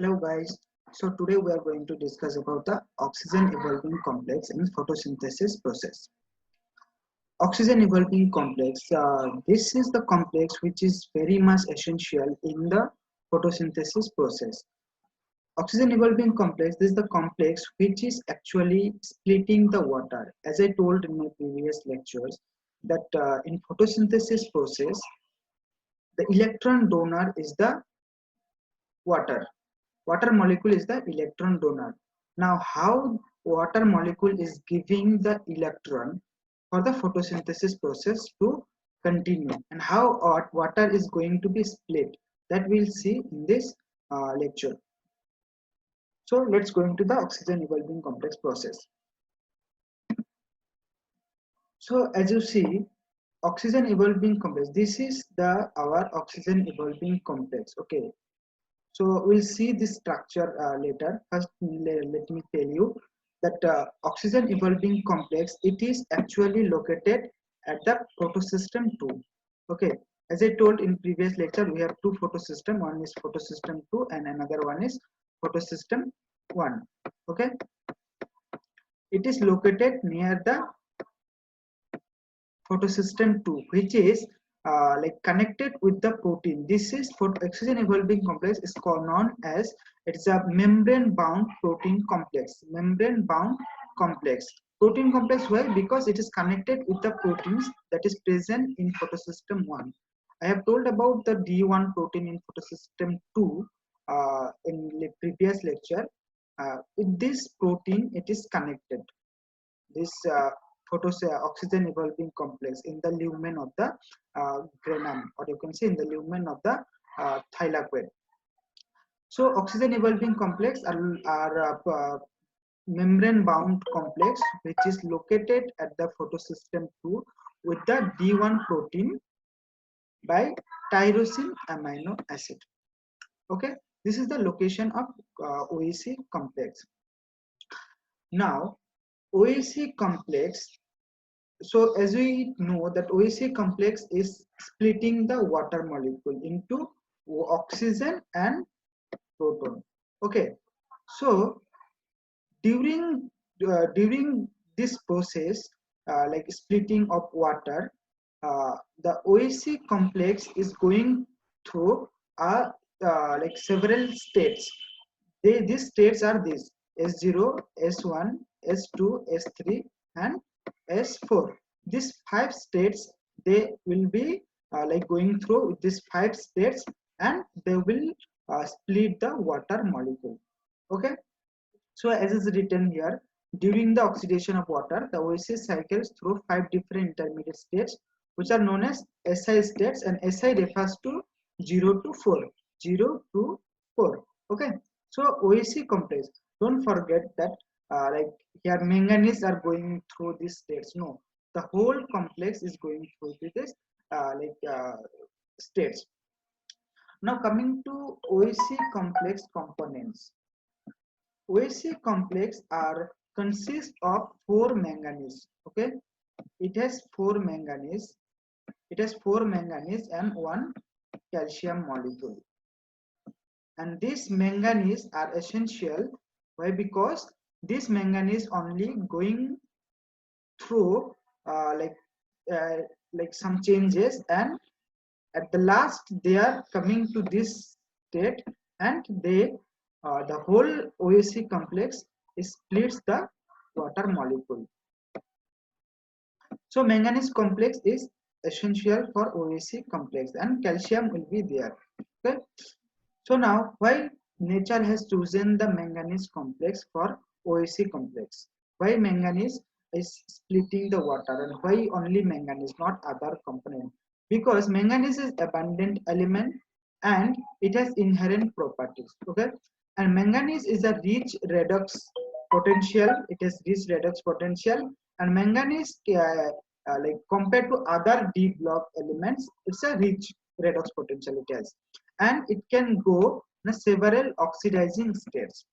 Hello guys. So today we are going to discuss about the oxygen evolving complex in photosynthesis process. Oxygen evolving complex. This is the complex which is very much essential in the photosynthesis process. Oxygen evolving complex. This is the complex which is actually splitting the water. As I told in my previous lectures, that in photosynthesis process, the electron donor is the water. Water molecule is the electron donor. Now, how water molecule is giving the electron for the photosynthesis process to continue, and how water is going to be split, that we'll see in this lecture. So let's go into the oxygen evolving complex process. So as you see, oxygen evolving complex, this is the our oxygen evolving complex. Okay, so we'll see this structure later. First, let me tell you that oxygen evolving complex, it is actually located at the photosystem 2. Okay, as I told in previous lecture, we have two photosystem. One is photosystem 2 and another one is photosystem 1. Okay, it is located near the photosystem 2, which is like connected with the protein. This is for oxygen evolving complex is called known as, it's a membrane bound protein complex. Membrane bound complex. Protein complex, why? Because it is connected with the proteins that is present in photosystem 1. I have told about the D1 protein in photosystem 2 in the previous lecture. With this protein, it is connected. This oxygen evolving complex in the lumen of the granum, or you can say in the lumen of the thylakoid. So oxygen evolving complex are membrane bound complex which is located at the photosystem 2 with the D1 protein by tyrosine amino acid. Okay, this is the location of OEC complex. Now OEC complex, so as we know that OEC complex is splitting the water molecule into oxygen and proton. Okay, so during this process, like splitting of water, the OEC complex is going through like several states. These states are these: S0, S1, S2, S3, and S4. These 5 states, they will be like going through these 5 states, and they will split the water molecule. Okay, so as is written here, during the oxidation of water, the OEC cycles through 5 different intermediate states, which are known as SI states, and SI refers to 0 to 4. 0 to 4. Okay, so OEC complex, don't forget that like here manganese are going through these states. No, the whole complex is going through this states. Now coming to OEC complex components. OAC complex are consist of 4 manganese. Okay, it has 4 manganese. It has 4 manganese and 1 calcium molecule. And these manganese are essential. Why? Because this manganese only going through like some changes, and at the last they are coming to this state, and they the whole OAC complex splits the water molecule. So manganese complex is essential for OAC complex, and calcium will be there. Okay, so now why nature has chosen the manganese complex for OAC complex? Why manganese is splitting the water, and why only manganese, not other component? Because manganese is abundant element and it has inherent properties. Okay, and manganese is a rich redox potential. It has rich redox potential, and manganese like compared to other D block elements, it's a rich redox potential it has, and it can go in several oxidizing states.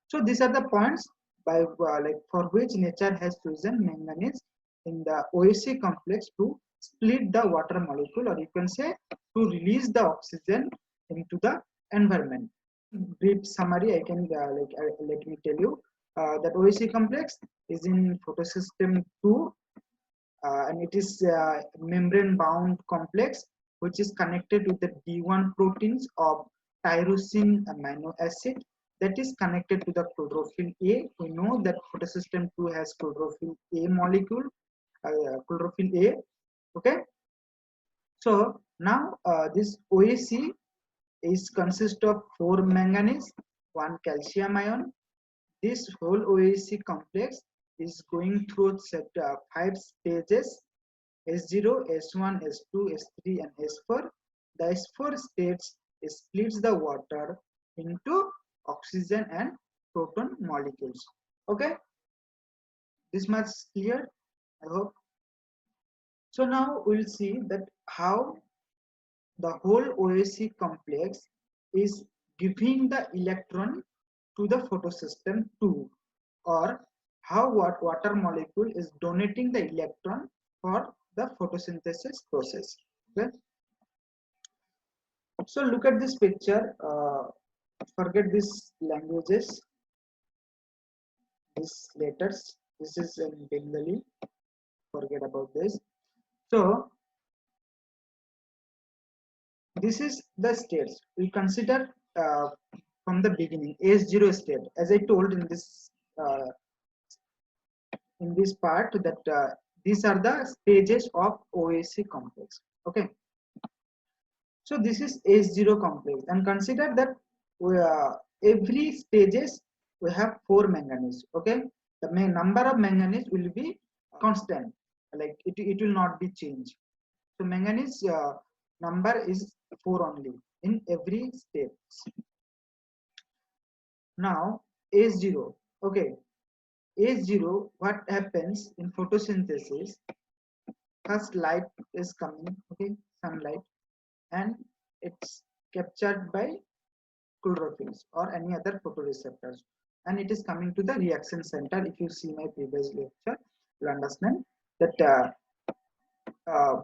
So these are the points by like for which nature has chosen manganese in the OAC complex to split the water molecule, or you can say to release the oxygen into the environment. brief summary, I can let me tell you that OAC complex is in photosystem 2, and it is membrane bound complex which is connected with the D1 proteins of tyrosine amino acid that is connected to the chlorophyll A. We know that photosystem 2 has chlorophyll A molecule, chlorophyll A. Okay, so now this OAC is consist of 4 manganese, 1 calcium ion. This whole OAC complex is going through 5 stages: S0, S1, S2, S3 and S4. The S4 states splits the water into oxygen and proton molecules. Okay, this much clear, I hope. So now we'll see that how the whole OAC complex is giving the electron to the photosystem 2, or how water molecule is donating the electron for the photosynthesis process. Okay, so look at this picture. Forget these languages, these letters. This is in Bengali. Forget about this. So this is the states we consider from the beginning. S0 state, as I told uh, in this part, that these are the stages of OAC complex. Okay, so this is S0 complex, and consider that every stages we have 4 manganese. Okay, the number of manganese will be constant, like it will not be changed. So manganese number is 4 only in every state. Now S0. Okay, S0, what happens in photosynthesis? First light is coming, okay, sunlight, and it's captured by chlorophylls or any other photoreceptors, and it is coming to the reaction center. If you see my previous lecture, you'll understand that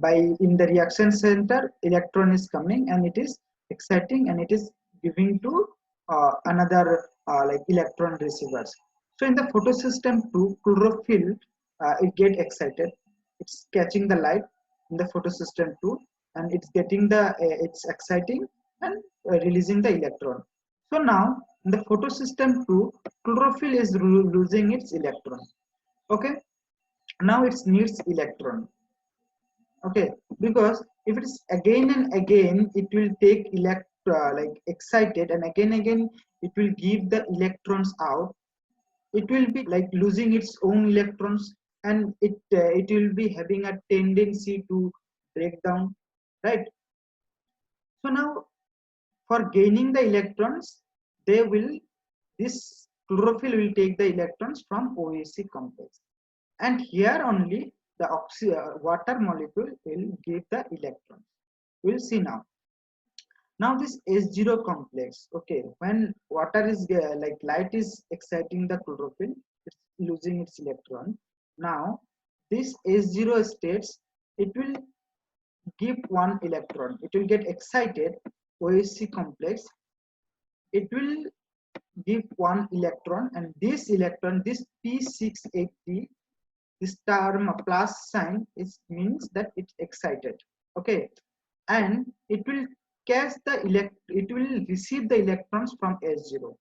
by in the reaction center, electron is coming and it is exciting and it is giving to another like electron receivers. So in the photosystem 2, chlorophyll it get excited, it's catching the light in the photosystem 2, and it's getting the it's exciting and releasing the electron. So now in the photosystem 2, chlorophyll is losing its electron. Okay, now it needs electron. Okay, because if it's again and again, it will take like excited, and again it will give the electrons out. It will be like losing its own electrons, and it will be having a tendency to break down, right? So now for gaining the electrons, they will this chlorophyll will take the electrons from OAC complex, and here only the water molecule will give the electrons. We'll see now. Now this S0 complex, okay, when water is like light is exciting the chlorophyll, it's losing its electron. Now this S0 states, it will give one electron. It will get excited, OAC complex. It will give one electron, and this electron, this P680, this term plus sign, is means that it's excited. Okay, and it will catch the it will receive the electrons from S0.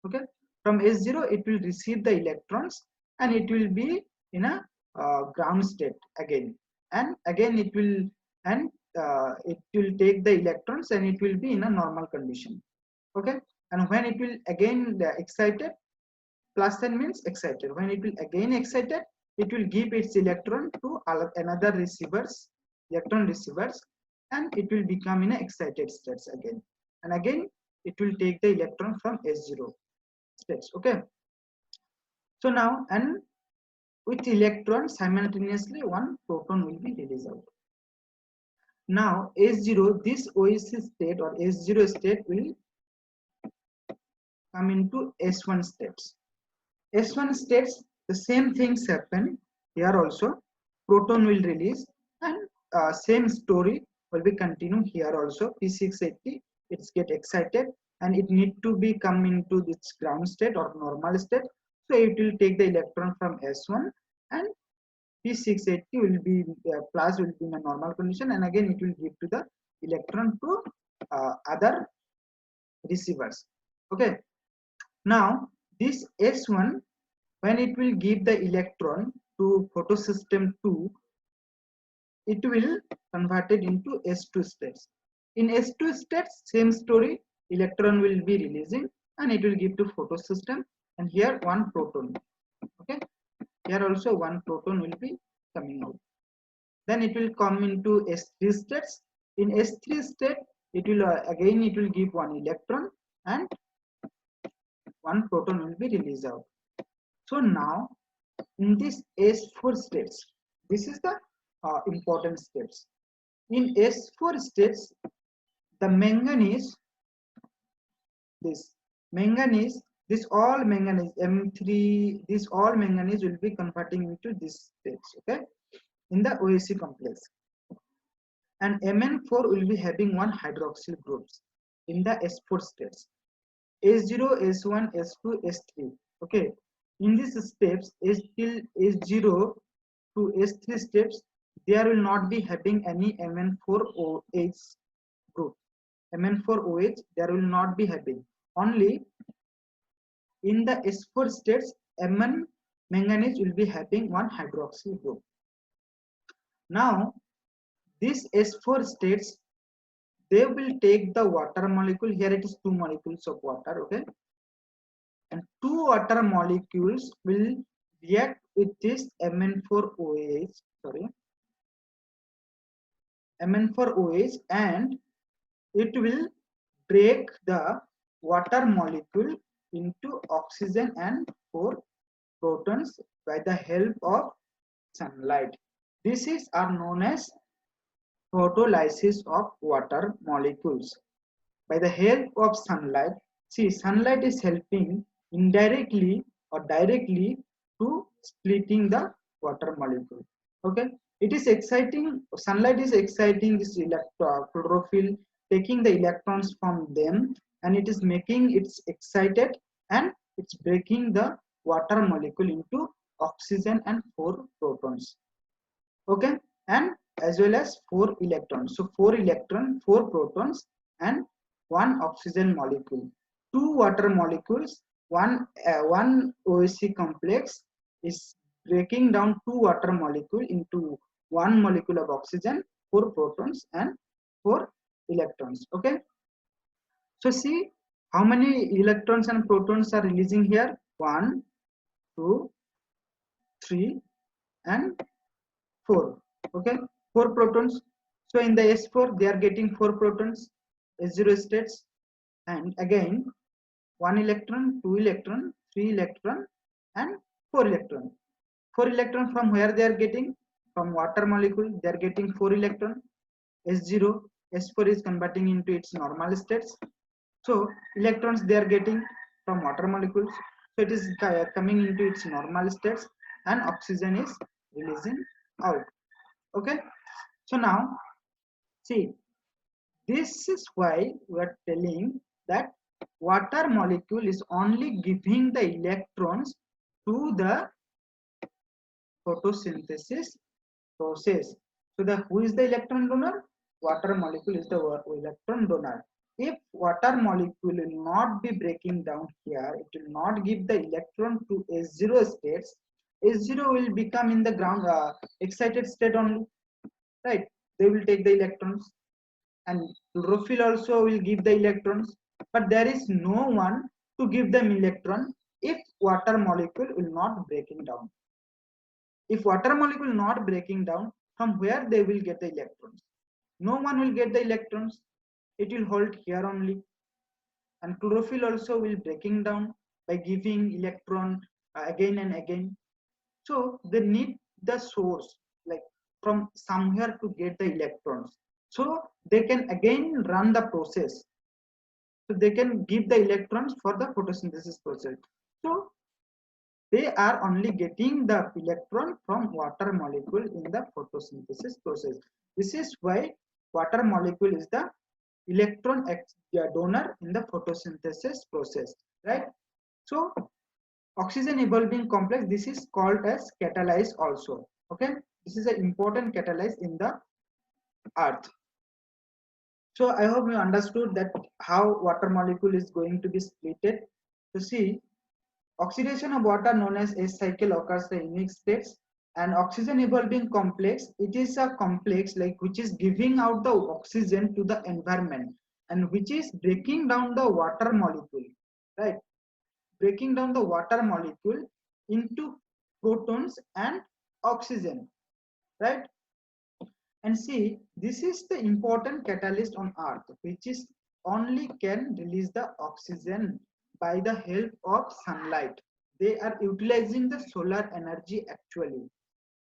Okay, from S0 it will receive the electrons, and it will be in a ground state again, and again it will, and it will take the electrons and it will be in a normal condition. Okay, and when it will again excited, plus sign means excited, when it will again excited, it will give its electron to another electron receivers, and it will become in a excited states again, and again it will take the electron from S0 states. Okay, so now, and with electron simultaneously one proton will be released out. Now S0, this OAC state or S0 state will come into S1 states. S1 states, the same things happen here also. Proton will release, and same story will be continue here also. P680, it's get excited, and it need to be come into this ground state or normal state. So it will take the electron from S1, and P680 will be plus will be in a normal condition, and again it will give to the electron to other receivers. Okay, now this S1, when it will give the electron to photosystem 2, it will convert it into S2 states. In S2 states, same story, electron will be releasing and it will give to photosystem, and here one proton. Okay, here also one proton will be coming out. Then it will come into S3 states. In S3 state, it will again it will give one electron and one proton will be released out. So now in this S4 states, this is the important steps. In S4 states, the manganese, this all manganese M3, this all manganese will be converting into this states, okay, in the OAC complex. And Mn4 will be having one hydroxyl groups in the S4 states. S0, S1, S2, S3. Okay, in these steps, S till S0 to S3 steps, there will not be having any Mn4OH group. Mn4OH there will not be having. Only in the S4 states, Mn manganese will be having one hydroxyl group. Now, these S4 states, they will take the water molecule. Here it is 2 molecules of water, okay, and 2 water molecules will react with this Mn4OH, Mn4OH, and it will break the water molecule into oxygen and 4 protons by the help of sunlight. This is are known as photolysis of water molecules. By the help of sunlight, see, sunlight is helping indirectly or directly to splitting the water molecule. Okay, it is exciting, sunlight is exciting this chlorophyll, taking the electrons from them, and it is making it excited, and it's breaking the water molecule into oxygen and 4 protons. Okay, and as well as 4 electrons. So 4 electrons, 4 protons, and 1 oxygen molecule. 2 water molecules, one OHC complex is breaking down 2 water molecule into 1 molecule of oxygen, 4 protons and 4 electrons. Okay, so see how many electrons and protons are releasing here. 1, 2, 3 and 4. Okay, 4 protons. So in the S4 they are getting 4 protons, S0 states, and again 1 electron, 2 electron, 3 electron and 4 electron. 4 electron from where they are getting? From water molecule they are getting 4 electron. S0, S4 is converting into its normal states. So electrons they are getting from water molecules. So it is coming into its normal states, and oxygen is releasing out. Okay, so now see, this is why we are telling that water molecule is only giving the electrons to the photosynthesis process. So the who is the electron donor? Water molecule is the electron donor. If water molecule will not be breaking down here, it will not give the electron to S0 states. S0 will become in the ground excited state only, right? They will take the electrons, and chlorophyll also will give the electrons, but there is no one to give them electron if water molecule will not breaking down. If water molecule not breaking down, from where they will get the electrons? No one will get the electrons. It will hold here only, and chlorophyll also will breaking down by giving electron again and again. So they need the source, like from somewhere to get the electrons, so they can again run the process. So they can give the electrons for the photosynthesis process. So they are only getting the electron from water molecule in the photosynthesis process. This is why water molecule is the electron donor in the photosynthesis process, right? So oxygen evolving complex, this is called as catalyst also. Okay, this is an important catalyst in the earth. So I hope you understood that how water molecule is going to be splitted. To see, oxidation of water known as S cycle occurs in unique states, and oxygen evolving complex, it is a complex like which is giving out the oxygen to the environment and which is breaking down the water molecule, right? Breaking down the water molecule into protons and oxygen, right? And see, this is the important catalyst on earth which is only can release the oxygen by the help of sunlight. They are utilizing the solar energy actually.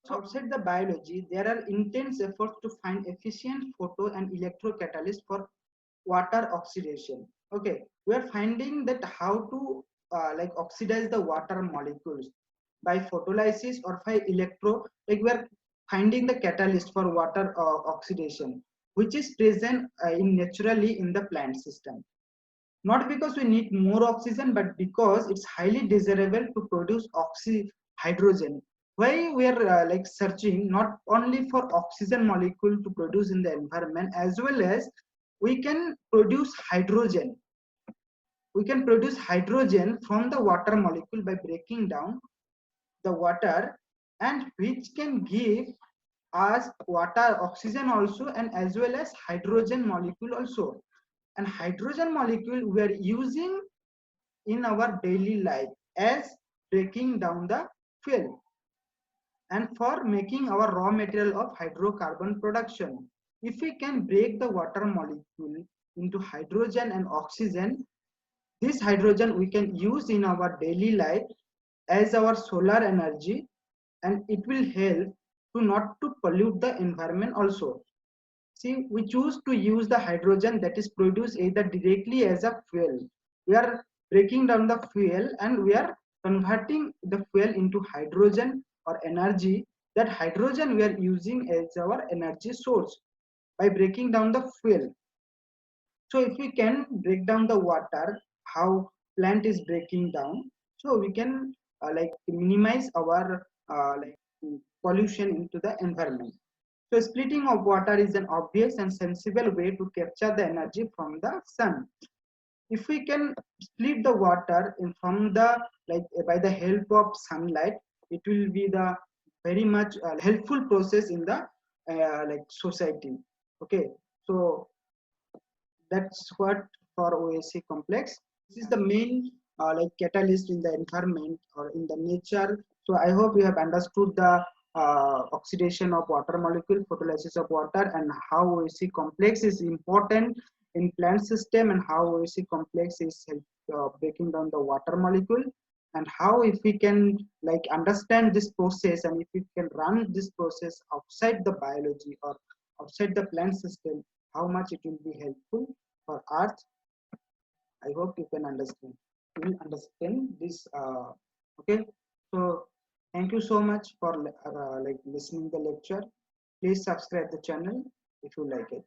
So outside the biology, there are intense efforts to find efficient photo and electrocatalyst for water oxidation. Okay, we are finding that how to like oxidize the water molecules by photolysis or by electro, like we are finding the catalyst for water oxidation which is present in naturally in the plant system, not because we need more oxygen but because it's highly desirable to produce hydrogen. Why we are like searching not only for oxygen molecule to produce in the environment, as well as we can produce hydrogen. We can produce hydrogen from the water molecule by breaking down the water, and which can give us water oxygen also, and as well as hydrogen molecule also. And hydrogen molecule we are using in our daily life as breaking down the fuel and for making our raw material of hydrocarbon production. If we can break the water molecule into hydrogen and oxygen, this hydrogen we can use in our daily life as our solar energy, and it will help to not to pollute the environment also. See, we choose to use the hydrogen that is produced either directly as a fuel. We are breaking down the fuel and we are converting the fuel into hydrogen or energy. That hydrogen we are using as our energy source by breaking down the fuel. So if we can break down the water, how plant is breaking down, so we can like minimize our like pollution into the environment. So splitting of water is an obvious and sensible way to capture the energy from the sun. If we can split the water in from the like by the help of sunlight, it will be the very much helpful process in the like society. Okay, so that's what for OSC complex. This is the main like catalyst in the environment or in the nature. So I hope you have understood the oxidation of water molecule, photolysis of water, and how OSC complex is important in plant system, and how OSC complex is breaking down the water molecule, and how if we can like understand this process and if we can run this process outside the biology or outside the plant system, how much it will be helpful for earth. I hope you can understand. You will understand this. Okay. So thank you so much for like listening the lecture. Please subscribe the channel if you like it.